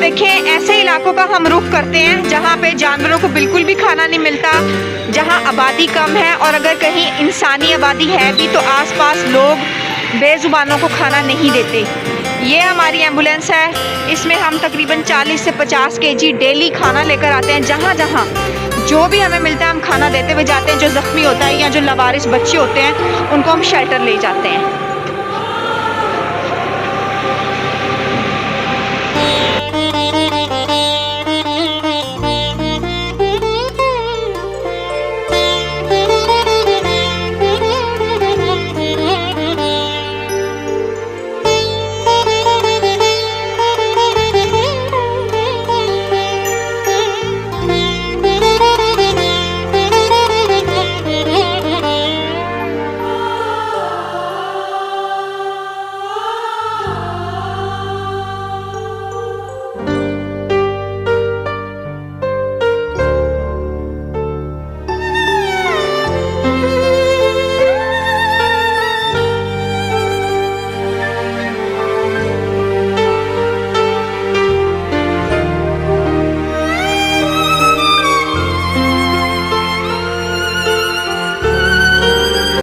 देखें, ऐसे इलाकों का हम रुख करते हैं जहाँ पे जानवरों को बिल्कुल भी खाना नहीं मिलता, जहाँ आबादी कम है, और अगर कहीं इंसानी आबादी है भी तो आसपास लोग बेजुबानों को खाना नहीं देते। ये हमारी एम्बुलेंस है, इसमें हम तकरीबन 40 से 50 केजी डेली खाना लेकर आते हैं। जहाँ जहाँ जो भी हमें मिलता है हम खाना देते हुए जाते हैं। जो ज़ख्मी होता है या जो लवारिस बच्चे होते हैं उनको हम शेल्टर ले जाते हैं।